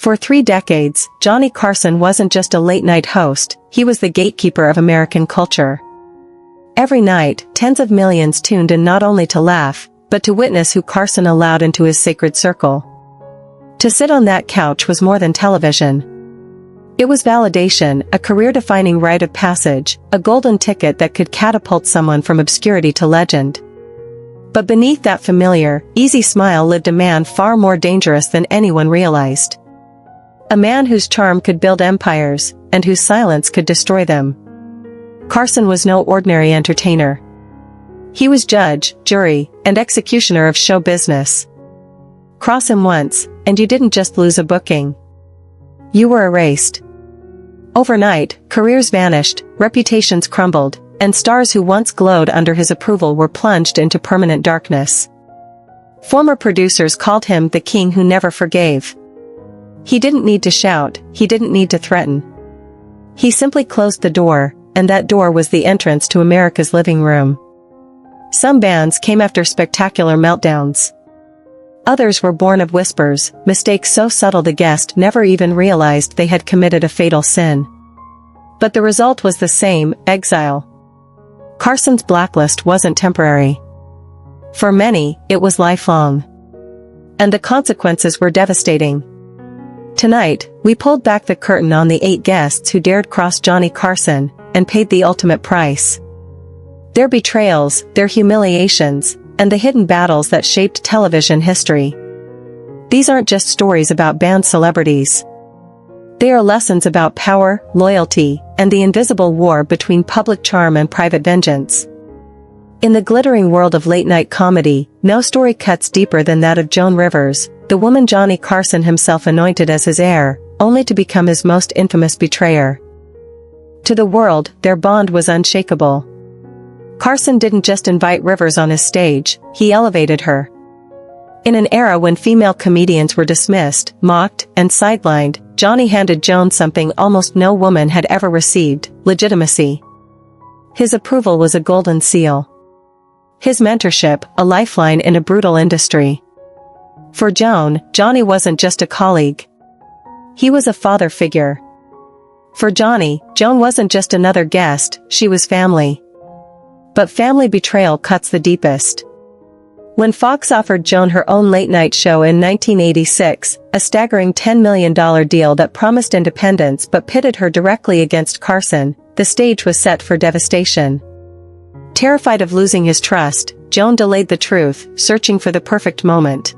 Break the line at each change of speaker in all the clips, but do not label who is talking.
For 3 decades, Johnny Carson wasn't just a late-night host, he was the gatekeeper of American culture. Every night, tens of millions tuned in not only to laugh, but to witness who Carson allowed into his sacred circle. To sit on that couch was more than television. It was validation, a career-defining rite of passage, a golden ticket that could catapult someone from obscurity to legend. But beneath that familiar, easy smile lived a man far more dangerous than anyone realized. A man whose charm could build empires, and whose silence could destroy them. Carson was no ordinary entertainer. He was judge, jury, and executioner of show business. Cross him once, and you didn't just lose a booking. You were erased. Overnight, careers vanished, reputations crumbled, and stars who once glowed under his approval were plunged into permanent darkness. Former producers called him the king who never forgave. He didn't need to shout, he didn't need to threaten. He simply closed the door, and that door was the entrance to America's living room. Some bands came after spectacular meltdowns. Others were born of whispers, mistakes so subtle the guest never even realized they had committed a fatal sin. But the result was the same, exile. Carson's blacklist wasn't temporary. For many, it was lifelong. And the consequences were devastating. Tonight, we pulled back the curtain on the 8 guests who dared cross Johnny Carson, and paid the ultimate price. Their betrayals, their humiliations, and the hidden battles that shaped television history. These aren't just stories about banned celebrities. They are lessons about power, loyalty, and the invisible war between public charm and private vengeance. In the glittering world of late-night comedy, no story cuts deeper than that of Joan Rivers, the woman Johnny Carson himself anointed as his heir, only to become his most infamous betrayer. To the world, their bond was unshakable. Carson didn't just invite Rivers on his stage, he elevated her. In an era when female comedians were dismissed, mocked, and sidelined, Johnny handed Joan something almost no woman had ever received: legitimacy. His approval was a golden seal. His mentorship, a lifeline in a brutal industry. For Joan, Johnny wasn't just a colleague. He was a father figure. For Johnny, Joan wasn't just another guest, she was family. But family betrayal cuts the deepest. When Fox offered Joan her own late-night show in 1986, a staggering $10 million deal that promised independence but pitted her directly against Carson, the stage was set for devastation. Terrified of losing his trust, Joan delayed the truth, searching for the perfect moment.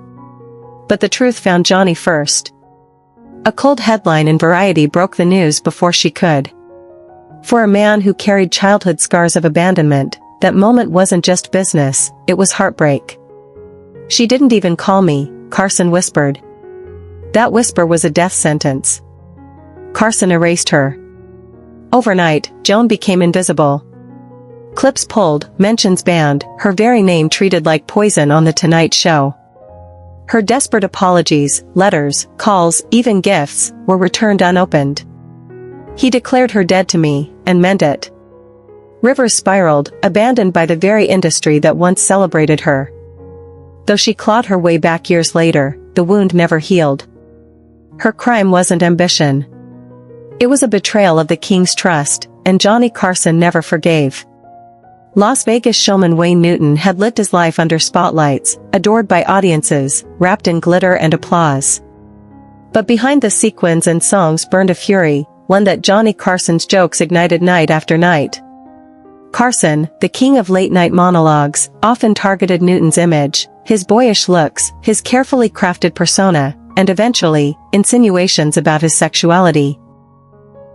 But the truth found Johnny first. A cold headline in Variety broke the news before she could. For a man who carried childhood scars of abandonment, that moment wasn't just business, it was heartbreak. "She didn't even call me," Carson whispered. That whisper was a death sentence. Carson erased her. Overnight, Joan became invisible. Clips pulled, mentions banned, her very name treated like poison on The Tonight Show. Her desperate apologies, letters, calls, even gifts, were returned unopened. "He declared her dead to me, and meant it." Rivers spiraled, abandoned by the very industry that once celebrated her. Though she clawed her way back years later, the wound never healed. Her crime wasn't ambition. It was a betrayal of the king's trust, and Johnny Carson never forgave. Las Vegas showman Wayne Newton had lived his life under spotlights, adored by audiences, wrapped in glitter and applause. But behind the sequins and songs burned a fury, one that Johnny Carson's jokes ignited night after night. Carson, the king of late-night monologues, often targeted Newton's image, his boyish looks, his carefully crafted persona, and eventually, insinuations about his sexuality.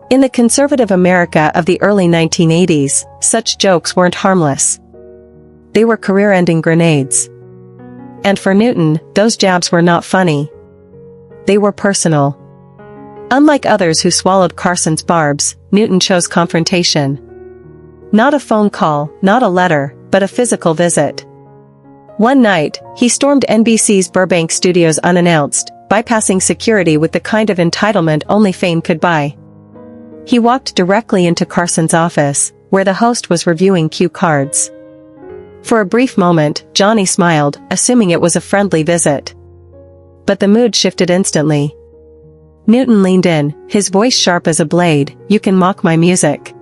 In the conservative America of the early 1980s, such jokes weren't harmless. They were career-ending grenades. And for Newton, those jabs were not funny. They were personal. Unlike others who swallowed Carson's barbs, Newton chose confrontation. Not a phone call, not a letter, but a physical visit. One night, he stormed NBC's Burbank studios unannounced, bypassing security with the kind of entitlement only fame could buy. He walked directly into Carson's office, where the host was reviewing cue cards. For a brief moment, Johnny smiled, assuming it was a friendly visit. But the mood shifted instantly. Newton leaned in, his voice sharp as a blade. "You can mock my music.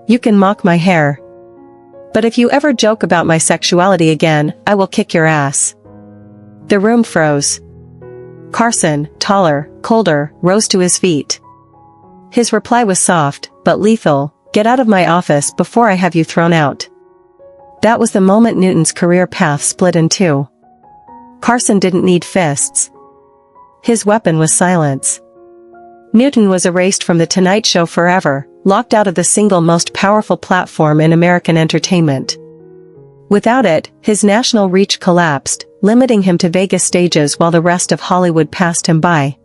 You can mock my hair. But if you ever joke about my sexuality again, I will kick your ass." The room froze. Carson, taller, colder, rose to his feet. His reply was soft, but lethal. "Get out of my office before I have you thrown out." That was the moment Newton's career path split in two. Carson didn't need fists. His weapon was silence. Newton was erased from The Tonight Show forever, locked out of the single most powerful platform in American entertainment. Without it, his national reach collapsed, limiting him to Vegas stages while the rest of Hollywood passed him by.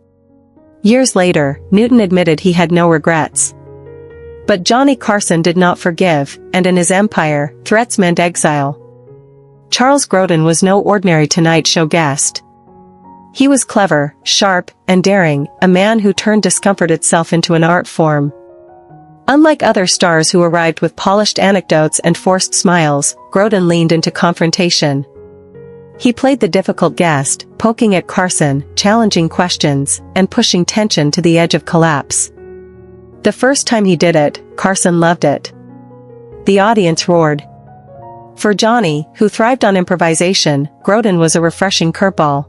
Years later, Newton admitted he had no regrets. But Johnny Carson did not forgive, and in his empire, threats meant exile. Charles Grodin was no ordinary Tonight Show guest. He was clever, sharp, and daring, a man who turned discomfort itself into an art form. Unlike other stars who arrived with polished anecdotes and forced smiles, Grodin leaned into confrontation. He played the difficult guest, poking at Carson, challenging questions, and pushing tension to the edge of collapse. The first time he did it, Carson loved it. The audience roared. For Johnny, who thrived on improvisation, Grodin was a refreshing curveball.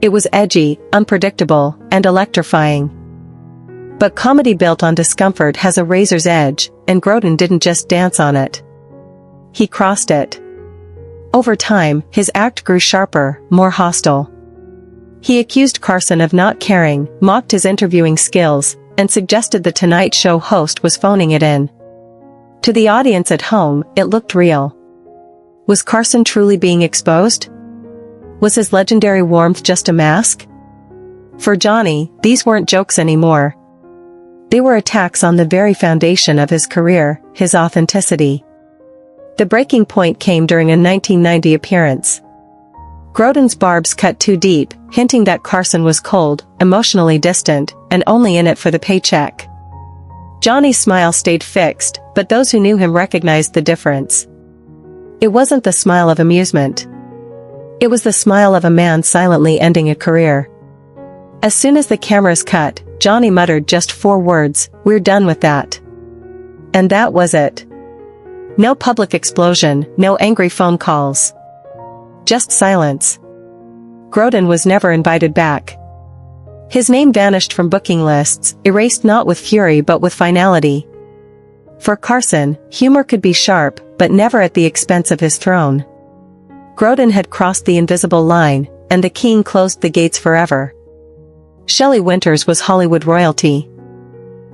It was edgy, unpredictable, and electrifying. But comedy built on discomfort has a razor's edge, and Grodin didn't just dance on it. He crossed it. Over time, his act grew sharper, more hostile. He accused Carson of not caring, mocked his interviewing skills, and suggested the Tonight Show host was phoning it in. To the audience at home, it looked real. Was Carson truly being exposed? Was his legendary warmth just a mask? For Johnny, these weren't jokes anymore. They were attacks on the very foundation of his career, his authenticity. The breaking point came during a 1990 appearance. Grodin's barbs cut too deep, hinting that Carson was cold, emotionally distant, and only in it for the paycheck. Johnny's smile stayed fixed, but those who knew him recognized the difference. It wasn't the smile of amusement. It was the smile of a man silently ending a career. As soon as the cameras cut, Johnny muttered just 4 words, "We're done with that." And that was it. No public explosion, no angry phone calls. Just silence. Grodin was never invited back. His name vanished from booking lists, erased not with fury but with finality. For Carson, humor could be sharp, but never at the expense of his throne. Grodin had crossed the invisible line, and the king closed the gates forever. Shelley Winters was Hollywood royalty.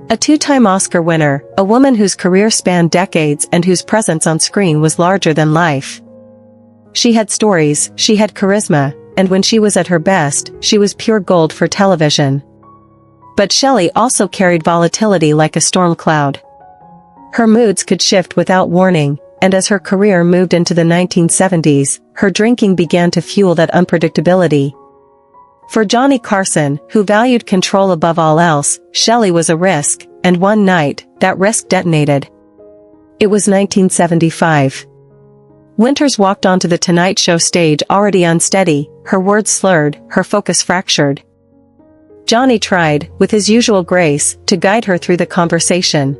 A 2-time Oscar winner, a woman whose career spanned decades and whose presence on screen was larger than life. She had stories, she had charisma, and when she was at her best, she was pure gold for television. But Shelley also carried volatility like a storm cloud. Her moods could shift without warning, and as her career moved into the 1970s, her drinking began to fuel that unpredictability. For Johnny Carson, who valued control above all else, Shelley was a risk, and one night, that risk detonated. It was 1975. Winters walked onto the Tonight Show stage already unsteady, her words slurred, her focus fractured. Johnny tried, with his usual grace, to guide her through the conversation.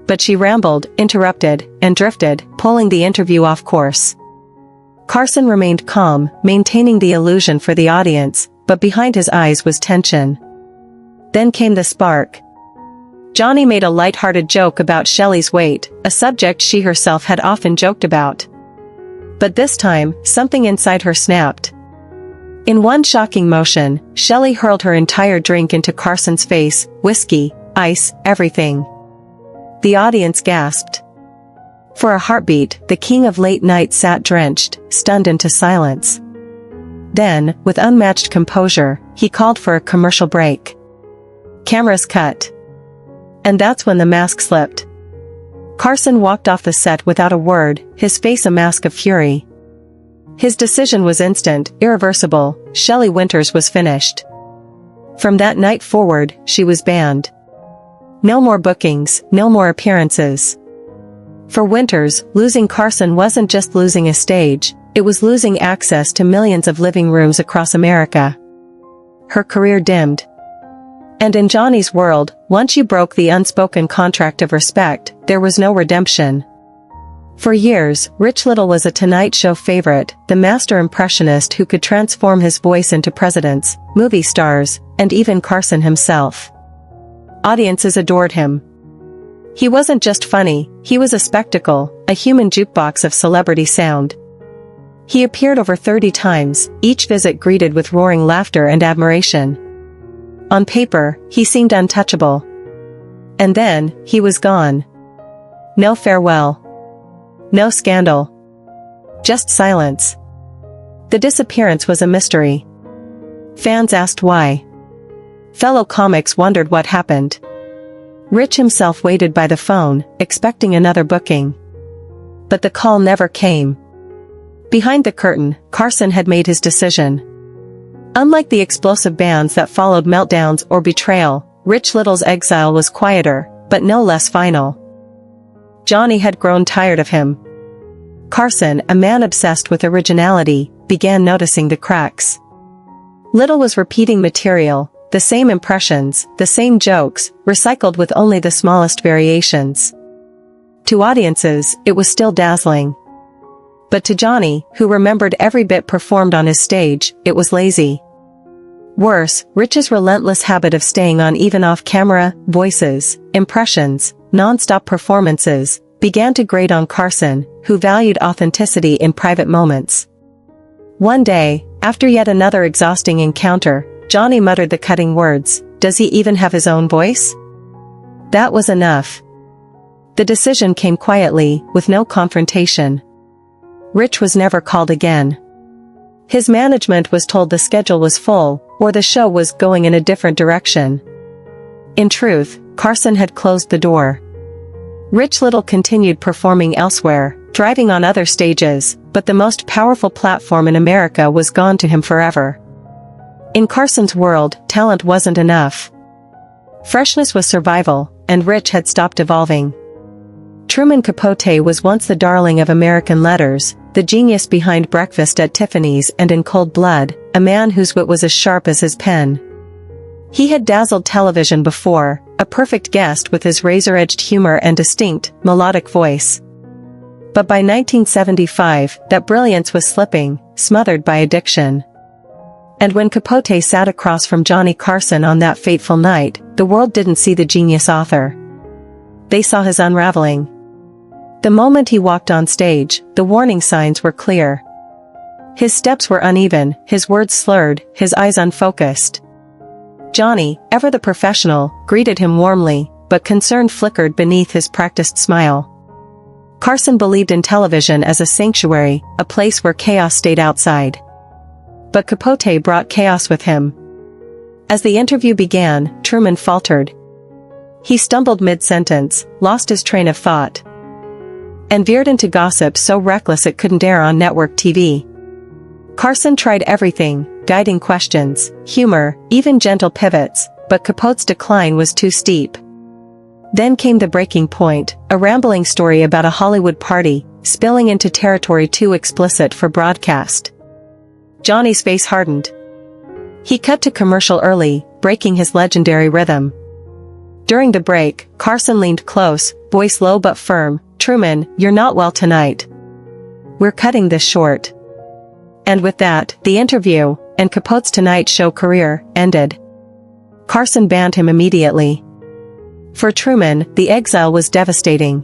But she rambled, interrupted, and drifted, pulling the interview off course. Carson remained calm, maintaining the illusion for the audience, but behind his eyes was tension. Then came the spark. Johnny made a light-hearted joke about Shelley's weight, a subject she herself had often joked about. But this time, something inside her snapped. In one shocking motion, Shelley hurled her entire drink into Carson's face, whiskey, ice, everything. The audience gasped. For a heartbeat, the king of late night sat drenched, stunned into silence. Then, with unmatched composure, he called for a commercial break. Cameras cut. And that's when the mask slipped. Carson walked off the set without a word, his face a mask of fury. His decision was instant, irreversible. Shelley Winters was finished. From that night forward, she was banned. No more bookings, no more appearances. For Winters, losing Carson wasn't just losing a stage, it was losing access to millions of living rooms across America. Her career dimmed. And in Johnny's world, once you broke the unspoken contract of respect, there was no redemption. For years, Rich Little was a Tonight Show favorite, the master impressionist who could transform his voice into presidents, movie stars, and even Carson himself. Audiences adored him. He wasn't just funny, he was a spectacle, a human jukebox of celebrity sound. He appeared over 30 times, each visit greeted with roaring laughter and admiration. On paper, he seemed untouchable. And then, he was gone. No farewell. No scandal. Just silence. The disappearance was a mystery. Fans asked why. Fellow comics wondered what happened. Rich himself waited by the phone, expecting another booking. But the call never came. Behind the curtain, Carson had made his decision. Unlike the explosive bands that followed meltdowns or betrayal, Rich Little's exile was quieter, but no less final. Johnny had grown tired of him. Carson, a man obsessed with originality, began noticing the cracks. Little was repeating material, the same impressions, the same jokes, recycled with only the smallest variations. To audiences, it was still dazzling. But to Johnny, who remembered every bit performed on his stage, it was lazy. Worse, Rich's relentless habit of staying on even off-camera, voices, impressions, non-stop performances, began to grate on Carson, who valued authenticity in private moments. One day, after yet another exhausting encounter, Johnny muttered the cutting words, "Does he even have his own voice?" That was enough. The decision came quietly, with no confrontation. Rich was never called again. His management was told the schedule was full, or the show was going in a different direction. In truth, Carson had closed the door. Rich Little continued performing elsewhere, driving on other stages, but the most powerful platform in America was gone to him forever. In Carson's world, talent wasn't enough. Freshness was survival, and Rich had stopped evolving. Truman Capote was once the darling of American letters, the genius behind Breakfast at Tiffany's and In Cold Blood, a man whose wit was as sharp as his pen. He had dazzled television before, a perfect guest with his razor-edged humor and distinct, melodic voice. But by 1975, that brilliance was slipping, smothered by addiction. And when Capote sat across from Johnny Carson on that fateful night, the world didn't see the genius author. They saw his unraveling. The moment he walked on stage, the warning signs were clear. His steps were uneven, his words slurred, his eyes unfocused. Johnny, ever the professional, greeted him warmly, but concern flickered beneath his practiced smile. Carson believed in television as a sanctuary, a place where chaos stayed outside. But Capote brought chaos with him. As the interview began, Truman faltered. He stumbled mid-sentence, lost his train of thought, and veered into gossip so reckless it couldn't air on network TV. Carson tried everything, guiding questions, humor, even gentle pivots, but Capote's decline was too steep. Then came the breaking point, a rambling story about a Hollywood party, spilling into territory too explicit for broadcast. Johnny's face hardened. He cut to commercial early, breaking his legendary rhythm. During the break, Carson leaned close, voice low but firm, "Truman, you're not well tonight. We're cutting this short." And with that, the interview, and Capote's Tonight Show career, ended. Carson banned him immediately. For Truman, the exile was devastating.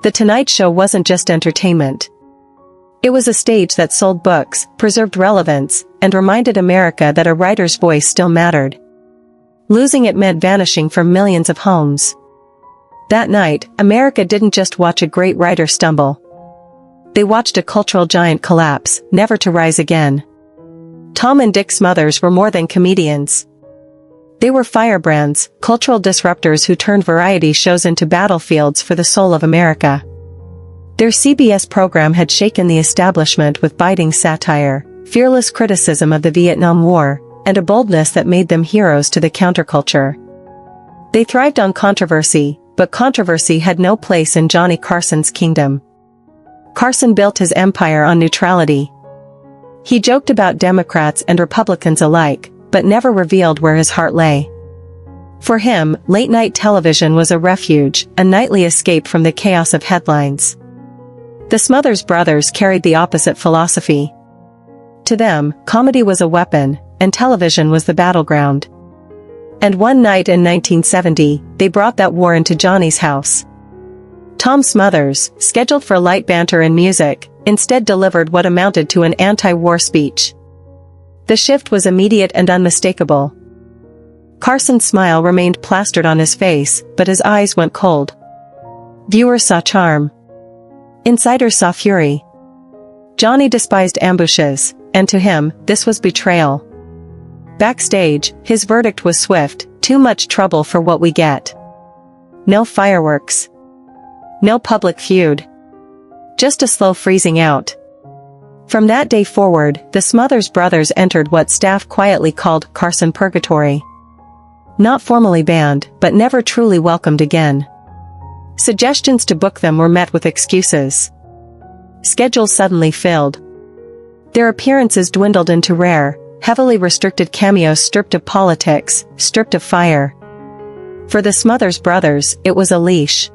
The Tonight Show wasn't just entertainment. It was a stage that sold books, preserved relevance, and reminded America that a writer's voice still mattered. Losing it meant vanishing from millions of homes. That night, America didn't just watch a great writer stumble. They watched a cultural giant collapse, never to rise again. Tom and Dick Smothers were more than comedians. They were firebrands, cultural disruptors who turned variety shows into battlefields for the soul of America. Their CBS program had shaken the establishment with biting satire, fearless criticism of the Vietnam War, and a boldness that made them heroes to the counterculture. They thrived on controversy, but controversy had no place in Johnny Carson's kingdom. Carson built his empire on neutrality. He joked about Democrats and Republicans alike, but never revealed where his heart lay. For him, late-night television was a refuge, a nightly escape from the chaos of headlines. The Smothers Brothers carried the opposite philosophy. To them, comedy was a weapon, and television was the battleground. And one night in 1970, they brought that war into Johnny's house. Tom Smothers, scheduled for light banter and music, instead delivered what amounted to an anti-war speech. The shift was immediate and unmistakable. Carson's smile remained plastered on his face, but his eyes went cold. Viewers saw charm. Insiders saw fury. Johnny despised ambushes, and to him, this was betrayal. Backstage, his verdict was swift: too much trouble for what we get. No fireworks. No public feud. Just a slow freezing out. From that day forward, the Smothers Brothers entered what staff quietly called Carson Purgatory. Not formally banned, but never truly welcomed again. Suggestions to book them were met with excuses. Schedules suddenly filled. Their appearances dwindled into rare, heavily restricted cameos stripped of politics, stripped of fire. For the Smothers Brothers, it was a leash.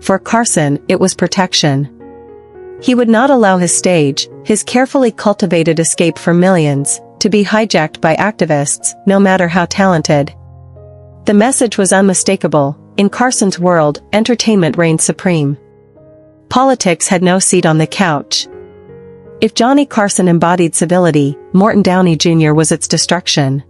For Carson, it was protection. He would not allow his stage, his carefully cultivated escape for millions, to be hijacked by activists, no matter how talented. The message was unmistakable: in Carson's world, entertainment reigned supreme. Politics had no seat on the couch. If Johnny Carson embodied civility, Morton Downey Jr. was its destruction.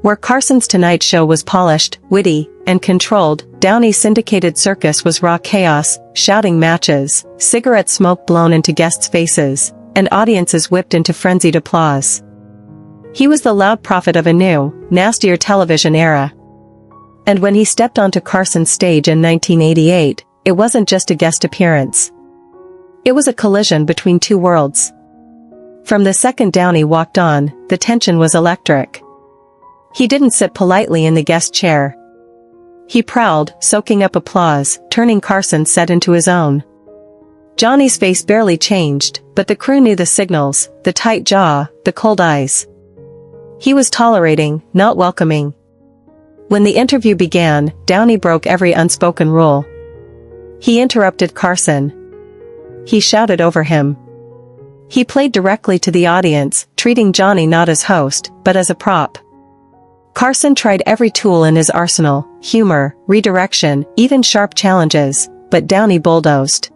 Where Carson's Tonight Show was polished, witty, and controlled, Downey's syndicated circus was raw chaos: shouting matches, cigarette smoke blown into guests' faces, and audiences whipped into frenzied applause. He was the loud prophet of a new, nastier television era. And when he stepped onto Carson's stage in 1988, it wasn't just a guest appearance. It was a collision between two worlds. From the second Downey walked on, the tension was electric. He didn't sit politely in the guest chair. He prowled, soaking up applause, turning Carson's set into his own. Johnny's face barely changed, but the crew knew the signals: the tight jaw, the cold eyes. He was tolerating, not welcoming. When the interview began, Downey broke every unspoken rule. He interrupted Carson. He shouted over him. He played directly to the audience, treating Johnny not as host, but as a prop. Carson tried every tool in his arsenal: humor, redirection, even sharp challenges, but Downey bulldozed.